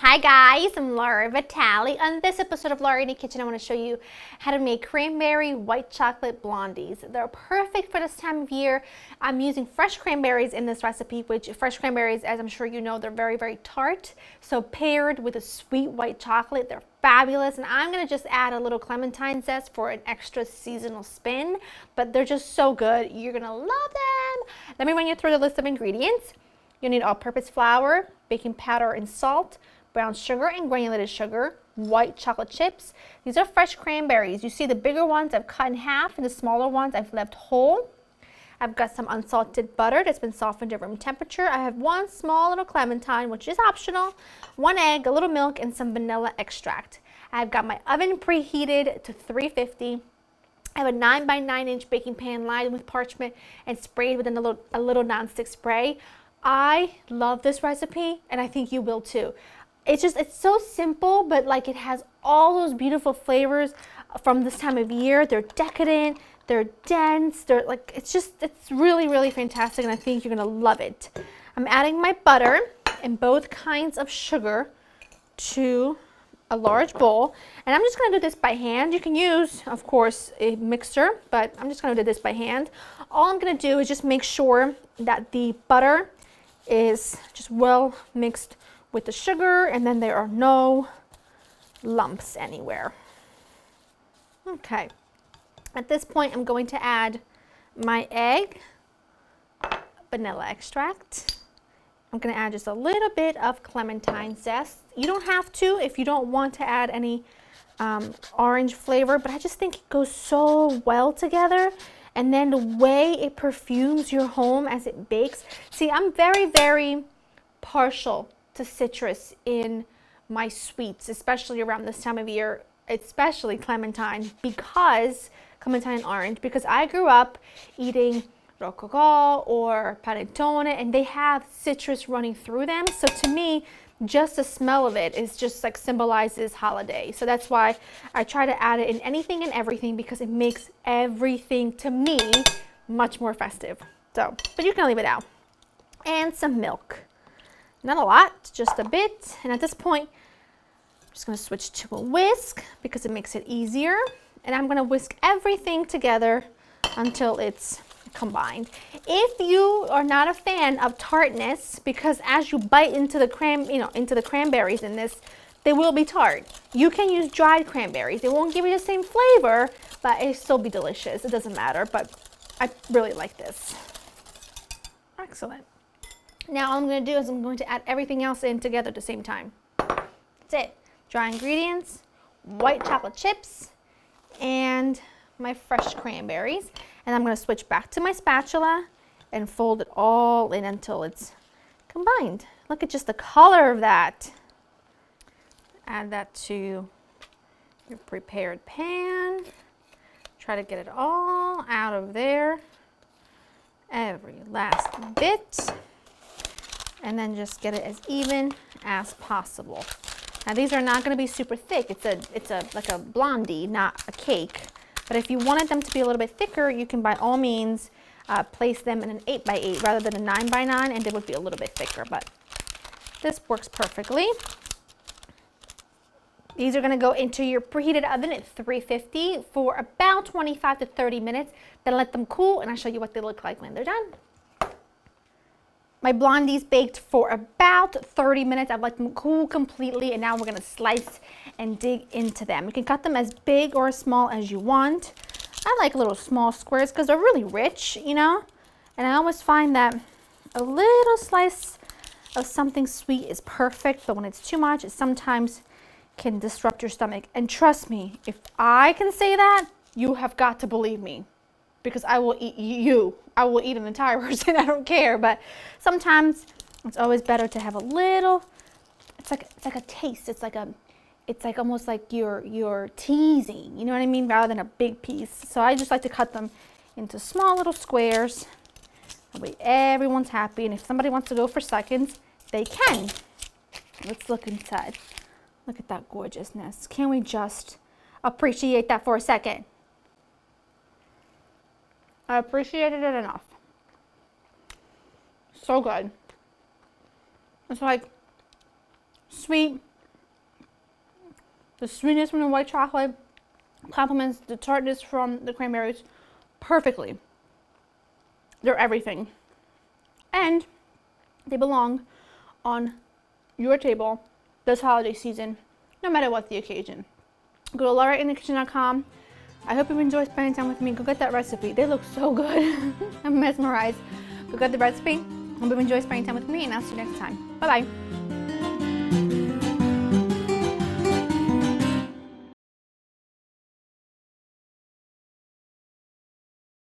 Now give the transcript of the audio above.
Hi guys, I'm Laura Vitale. On this episode of Laura in the Kitchen, I want to show you how to make cranberry white chocolate blondies. They're perfect for this time of year. I'm using fresh cranberries in this recipe, which fresh cranberries, as I'm sure you know, they're very, very tart. So paired with a sweet white chocolate, they're fabulous. And I'm going to just add a little clementine zest for an extra seasonal spin, but they're just so good. You're going to love them. Let me run you through the list of ingredients. You'll need all-purpose flour, baking powder and salt, brown sugar and granulated sugar, white chocolate chips. These are fresh cranberries. You see the bigger ones I've cut in half and the smaller ones I've left whole. I've got some unsalted butter that's been softened at room temperature. I have one small little clementine, which is optional, one egg, a little milk, and some vanilla extract. I've got my oven preheated to 350. I have a 9 by 9 inch baking pan lined with parchment and sprayed with a little nonstick spray. I love this recipe and I think you will too. It's so simple, but like it has all those beautiful flavors from this time of year. They're decadent, they're dense, it's really, really fantastic, and I think you're gonna love it. I'm adding my butter and both kinds of sugar to a large bowl, and I'm just gonna do this by hand. You can use, of course, a mixer, but I'm just gonna do this by hand. All I'm gonna do is just make sure that the butter is just well mixed with the sugar, and then there are no lumps anywhere. Okay, at this point I'm going to add my egg, vanilla extract. I'm going to add just a little bit of clementine zest. You don't have to if you don't want to add any orange flavor, but I just think it goes so well together. And then the way it perfumes your home as it bakes. See, I'm very, very partial to citrus in my sweets, especially around this time of year, especially clementine and orange, because I grew up eating rococo or panettone, and they have citrus running through them. So to me, just the smell of it is just like symbolizes holiday. So that's why I try to add it in anything and everything, because it makes everything to me much more festive. So, but you can leave it out. And some milk. Not a lot, just a bit. And at this point, I'm just going to switch to a whisk because it makes it easier. And I'm going to whisk everything together until it's combined. If you are not a fan of tartness, because as you bite into the cranberries in this, they will be tart. You can use dried cranberries. It won't give you the same flavor, but it'll still be delicious. It doesn't matter, but I really like this. Excellent. Now all I'm going to do is I'm going to add everything else in together at the same time. That's it. Dry ingredients, white chocolate chips, and my fresh cranberries. And I'm going to switch back to my spatula and fold it all in until it's combined. Look at just the color of that. Add that to your prepared pan. Try to get it all out of there. Every last bit. And then just get it as even as possible. Now these are not going to be super thick. It's like a blondie, not a cake. But if you wanted them to be a little bit thicker, you can by all means place them in an 8 by 8 rather than a 9 by 9, and they would be a little bit thicker. But this works perfectly. These are going to go into your preheated oven at 350 for about 25 to 30 minutes. Then let them cool, and I'll show you what they look like when they're done. My blondies baked for about 30 minutes. I've let them cool completely, and now we're gonna slice and dig into them. You can cut them as big or as small as you want. I like little small squares because they're really rich, you know? And I always find that a little slice of something sweet is perfect, but when it's too much, it sometimes can disrupt your stomach. And trust me, if I can say that, you have got to believe me. Because I will eat you. I will eat an entire person, I don't care. But sometimes it's always better to have a little, it's like a taste. It's like almost like you're teasing, you know what I mean? Rather than a big piece. So I just like to cut them into small little squares. That way everyone's happy. And if somebody wants to go for seconds, they can. Let's look inside. Look at that gorgeousness. Can we just appreciate that for a second? I appreciated it enough. So good. It's like sweet, The sweetness from the white chocolate complements the tartness from the cranberries perfectly. They're everything. And they belong on your table this holiday season, no matter what the occasion. Go to laurainthekitchen.com. I hope you enjoy spending time with me. Go get that recipe. They look so good. I'm mesmerized. Go get the recipe. Hope you enjoy spending time with me, and I'll see you next time. Bye-bye.